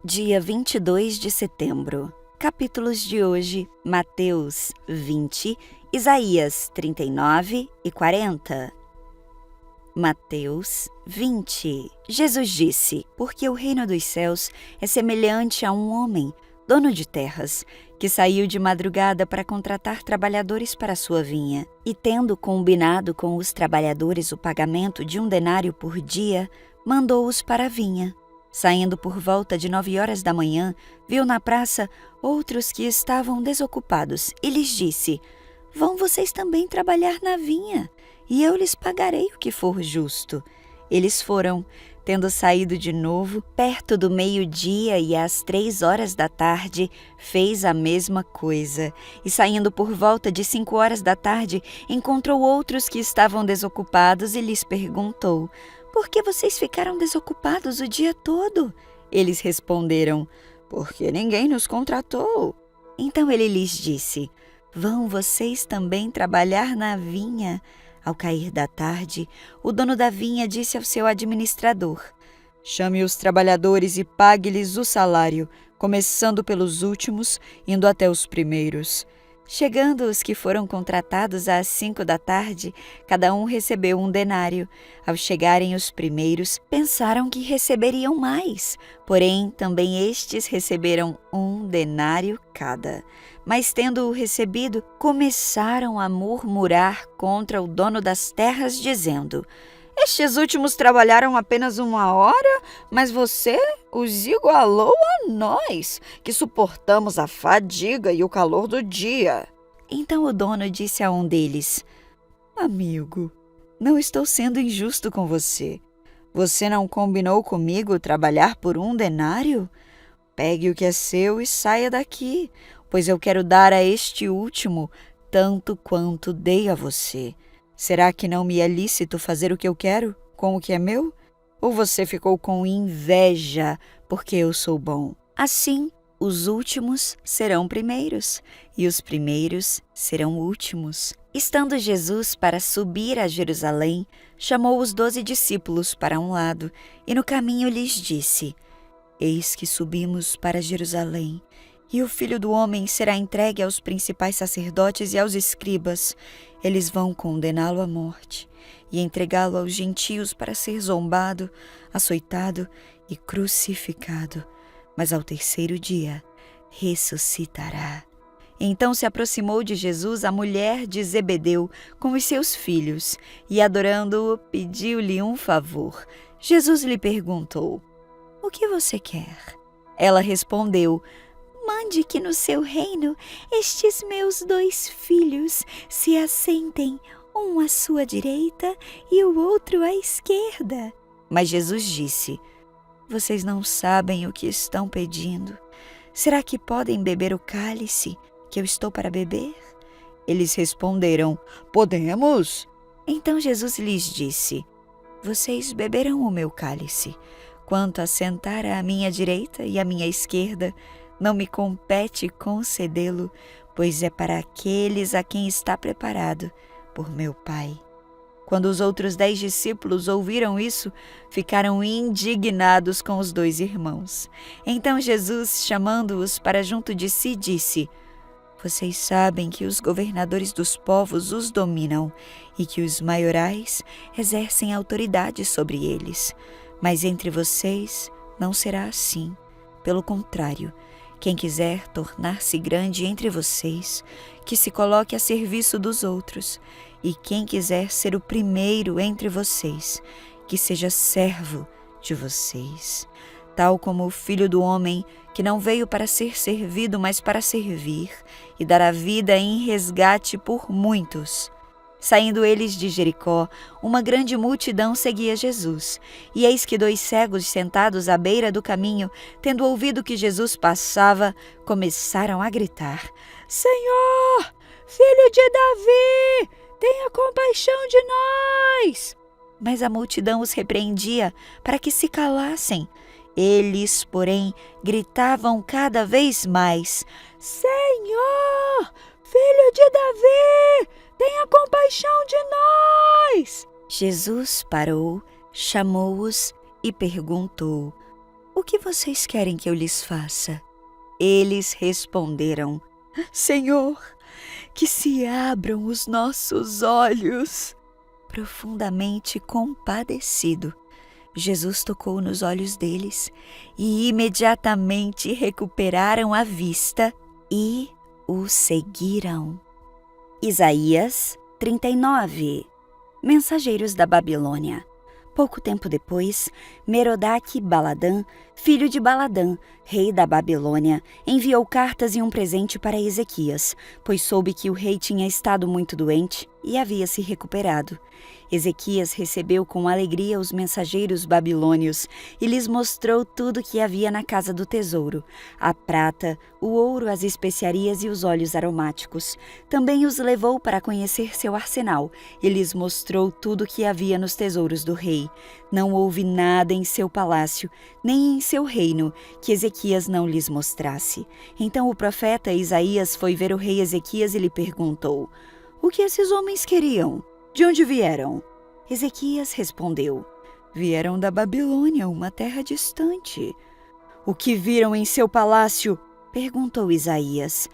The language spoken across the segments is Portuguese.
Dia 22 de setembro. Capítulos de hoje: Mateus 20, Isaías 39 e 40. Mateus 20. Jesus disse: Porque o reino dos céus é semelhante a um homem, dono de terras, que saiu de madrugada para contratar trabalhadores para sua vinha. E tendo combinado com os trabalhadores o pagamento de 1 denário por dia, mandou-os para a vinha. Saindo por volta de 9 horas da manhã, viu na praça outros que estavam desocupados e lhes disse: Vão vocês também trabalhar na vinha, e eu lhes pagarei o que for justo. Eles foram. Tendo saído de novo, perto do meio-dia e às 3 horas da tarde, fez a mesma coisa. E saindo por volta de 5 horas da tarde, encontrou outros que estavam desocupados e lhes perguntou: Por que vocês ficaram desocupados o dia todo? Eles responderam: Porque ninguém nos contratou. Então ele lhes disse: Vão vocês também trabalhar na vinha? Ao cair da tarde, o dono da vinha disse ao seu administrador: Chame os trabalhadores e pague-lhes o salário, começando pelos últimos, indo até os primeiros. Chegando os que foram contratados às 5 da tarde, cada um recebeu 1 denário. Ao chegarem os primeiros, pensaram que receberiam mais, porém também estes receberam 1 denário cada. Mas tendo-o recebido, começaram a murmurar contra o dono das terras, dizendo: Estes últimos trabalharam apenas 1 hora, mas você os igualou a nós, que suportamos a fadiga e o calor do dia. Então o dono disse a um deles: Amigo, não estou sendo injusto com você. Você não combinou comigo trabalhar por 1 denário? Pegue o que é seu e saia daqui, pois eu quero dar a este último tanto quanto dei a você. Será que não me é lícito fazer o que eu quero com o que é meu? Ou você ficou com inveja porque eu sou bom? Assim, os últimos serão primeiros, e os primeiros serão últimos. Estando Jesus para subir a Jerusalém, chamou os 12 discípulos para um lado, e no caminho lhes disse: Eis que subimos para Jerusalém, e o Filho do Homem será entregue aos principais sacerdotes e aos escribas. Eles vão condená-lo à morte e entregá-lo aos gentios para ser zombado, açoitado e crucificado. Mas ao 3º dia ressuscitará. Então se aproximou de Jesus a mulher de Zebedeu com os seus filhos, e adorando-o, pediu-lhe um favor. Jesus lhe perguntou: O que você quer? Ela respondeu: Mande que no seu reino estes meus 2 filhos se assentem, um à sua direita e o outro à esquerda. Mas Jesus disse: Vocês não sabem o que estão pedindo. Será que podem beber o cálice que eu estou para beber? Eles responderam: Podemos. Então Jesus lhes disse: Vocês beberão o meu cálice. Quanto a sentar à minha direita e à minha esquerda, não me compete concedê-lo, pois é para aqueles a quem está preparado por meu Pai. Quando os outros 10 discípulos ouviram isso, ficaram indignados com os 2 irmãos. Então Jesus, chamando-os para junto de si, disse: Vocês sabem que os governadores dos povos os dominam e que os maiorais exercem autoridade sobre eles. Mas entre vocês não será assim. Pelo contrário, quem quiser tornar-se grande entre vocês, que se coloque a serviço dos outros. E quem quiser ser o primeiro entre vocês, que seja servo de vocês. Tal como o Filho do Homem, que não veio para ser servido, mas para servir, e dar a vida em resgate por muitos. Saindo eles de Jericó, uma grande multidão seguia Jesus. E eis que 2 cegos sentados à beira do caminho, tendo ouvido que Jesus passava, começaram a gritar: Senhor, Filho de Davi, tenha compaixão de nós! Mas a multidão os repreendia para que se calassem. Eles, porém, gritavam cada vez mais: Senhor, Filho de Davi, tenha compaixão de nós! Jesus parou, chamou-os e perguntou: O que vocês querem que eu lhes faça? Eles responderam: Senhor, que se abram os nossos olhos. Profundamente compadecido, Jesus tocou nos olhos deles e imediatamente recuperaram a vista e o seguiram. Isaías 39. Mensageiros da Babilônia. Pouco tempo depois, Merodach-Baladã, filho de Baladã, rei da Babilônia, enviou cartas e um presente para Ezequias, pois soube que o rei tinha estado muito doente e havia se recuperado. Ezequias recebeu com alegria os mensageiros babilônios e lhes mostrou tudo que havia na casa do tesouro: a prata, o ouro, as especiarias e os óleos aromáticos. Também os levou para conhecer seu arsenal e lhes mostrou tudo que havia nos tesouros do rei. Não houve nada em seu palácio, nem em seu reino, que Ezequias não lhes mostrasse. Então o profeta Isaías foi ver o rei Ezequias e lhe perguntou: O que esses homens queriam? De onde vieram? Ezequias respondeu: Vieram da Babilônia, uma terra distante. O que viram em seu palácio? Perguntou Isaías.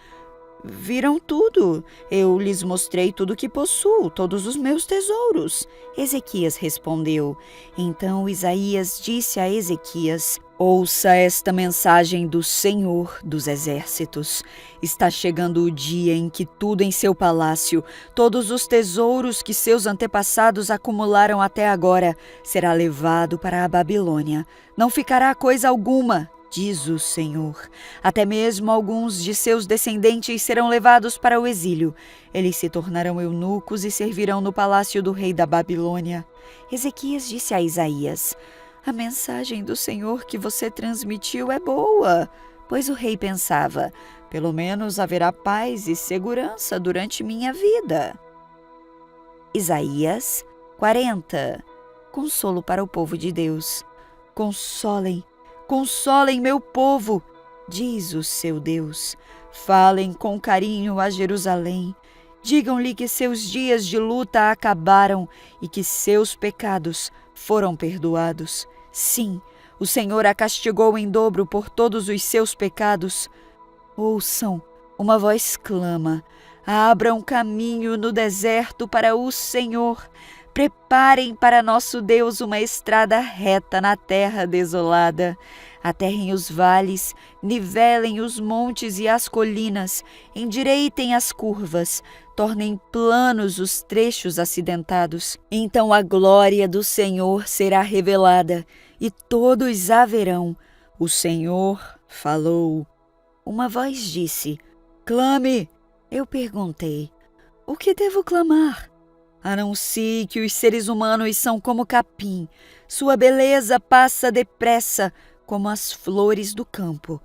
Viram tudo. Eu lhes mostrei tudo que possuo, todos os meus tesouros. Ezequias respondeu. Então Isaías disse a Ezequias: Ouça esta mensagem do Senhor dos Exércitos. Está chegando o dia em que tudo em seu palácio, todos os tesouros que seus antepassados acumularam até agora, será levado para a Babilônia. Não ficará coisa alguma, diz o Senhor. Até mesmo alguns de seus descendentes serão levados para o exílio. Eles se tornarão eunucos e servirão no palácio do rei da Babilônia. Ezequias disse a Isaías: A mensagem do Senhor que você transmitiu é boa. Pois o rei pensava: pelo menos haverá paz e segurança durante minha vida. Isaías 40. Consolo para o povo de Deus. Consolem meu povo, diz o seu Deus. Falem com carinho a Jerusalém. Digam-lhe que seus dias de luta acabaram e que seus pecados foram perdoados. Sim, o Senhor a castigou em dobro por todos os seus pecados. Ouçam, uma voz clama: abram caminho no deserto para o Senhor. Preparem para nosso Deus uma estrada reta na terra desolada. Aterrem os vales, nivelem os montes e as colinas, endireitem as curvas, tornem planos os trechos acidentados. Então a glória do Senhor será revelada, e todos a verão. O Senhor falou. Uma voz disse: Clame. Eu perguntei: O que devo clamar? Anuncie que os seres humanos são como capim. Sua beleza passa depressa, como as flores do campo.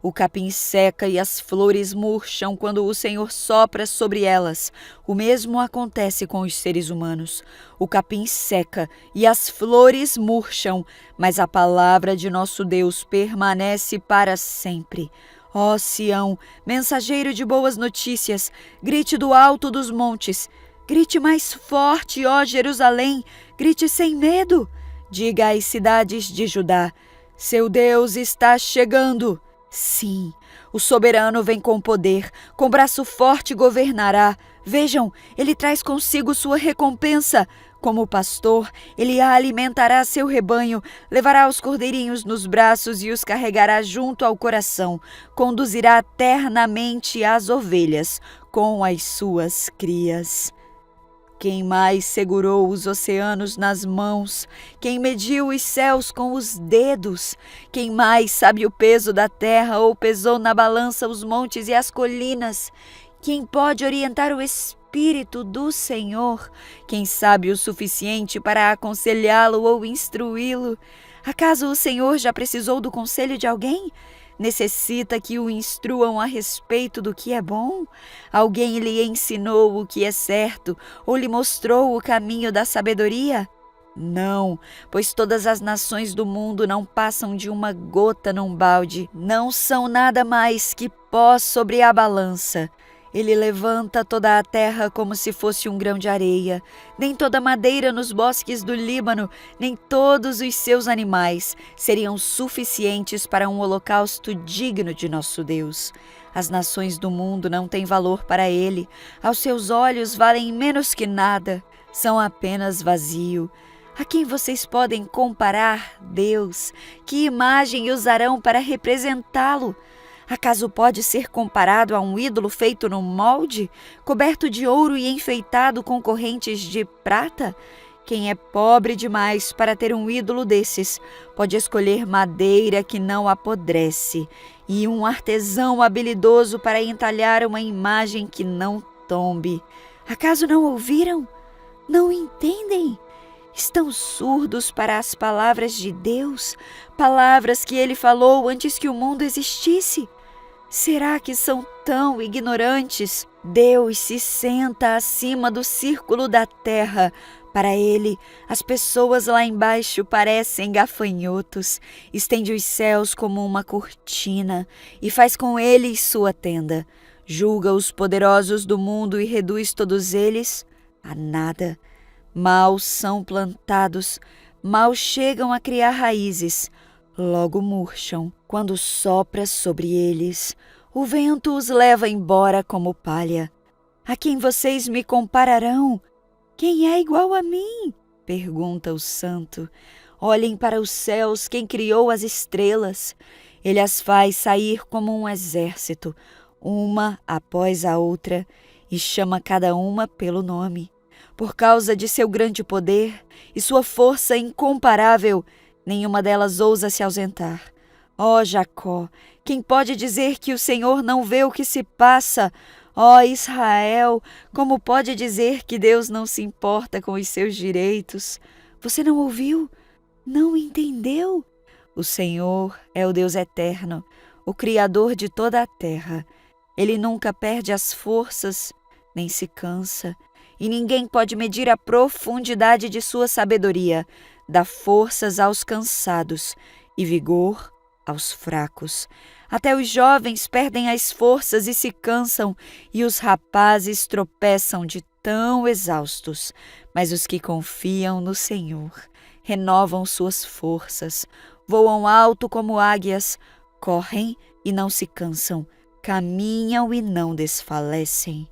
O capim seca e as flores murcham quando o Senhor sopra sobre elas. O mesmo acontece com os seres humanos. O capim seca e as flores murcham, mas a palavra de nosso Deus permanece para sempre. Ó Sião, mensageiro de boas notícias, grite do alto dos montes. Grite mais forte, ó Jerusalém, grite sem medo. Diga às cidades de Judá: seu Deus está chegando. Sim, o soberano vem com poder, com braço forte governará. Vejam, ele traz consigo sua recompensa. Como pastor, ele alimentará seu rebanho, levará os cordeirinhos nos braços e os carregará junto ao coração. Conduzirá ternamente as ovelhas com as suas crias. Quem mais segurou os oceanos nas mãos? Quem mediu os céus com os dedos? Quem mais sabe o peso da terra ou pesou na balança os montes e as colinas? Quem pode orientar o Espírito do Senhor? Quem sabe o suficiente para aconselhá-lo ou instruí-lo? Acaso o Senhor já precisou do conselho de alguém? Necessita que o instruam a respeito do que é bom? Alguém lhe ensinou o que é certo ou lhe mostrou o caminho da sabedoria? Não, pois todas as nações do mundo não passam de uma gota num balde, não são nada mais que pó sobre a balança. Ele levanta toda a terra como se fosse um grão de areia. Nem toda a madeira nos bosques do Líbano, nem todos os seus animais seriam suficientes para um holocausto digno de nosso Deus. As nações do mundo não têm valor para ele. Aos seus olhos valem menos que nada. São apenas vazio. A quem vocês podem comparar Deus? Que imagem usarão para representá-lo? Acaso pode ser comparado a um ídolo feito no molde, coberto de ouro e enfeitado com correntes de prata? Quem é pobre demais para ter um ídolo desses, pode escolher madeira que não apodrece e um artesão habilidoso para entalhar uma imagem que não tombe. Acaso não ouviram? Não entendem? Estão surdos para as palavras de Deus, palavras que Ele falou antes que o mundo existisse? Será que são tão ignorantes? Deus se senta acima do círculo da terra. Para Ele, as pessoas lá embaixo parecem gafanhotos. Estende os céus como uma cortina e faz com eles sua tenda. Julga os poderosos do mundo e reduz todos eles a nada. Mal são plantados, mal chegam a criar raízes, logo murcham quando sopra sobre eles. O vento os leva embora como palha. A quem vocês me compararão? Quem é igual a mim? Pergunta o santo. Olhem para os céus, quem criou as estrelas. Ele as faz sair como um exército, uma após a outra, e chama cada uma pelo nome. Por causa de seu grande poder e sua força incomparável, nenhuma delas ousa se ausentar. Ó Jacó, quem pode dizer que o Senhor não vê o que se passa? Ó Israel, como pode dizer que Deus não se importa com os seus direitos? Você não ouviu? Não entendeu? O Senhor é o Deus eterno, o Criador de toda a terra. Ele nunca perde as forças, nem se cansa. E ninguém pode medir a profundidade de sua sabedoria. Dá forças aos cansados e vigor aos fracos. Até os jovens perdem as forças e se cansam, e os rapazes tropeçam de tão exaustos. Mas os que confiam no Senhor renovam suas forças, voam alto como águias, correm e não se cansam, caminham e não desfalecem.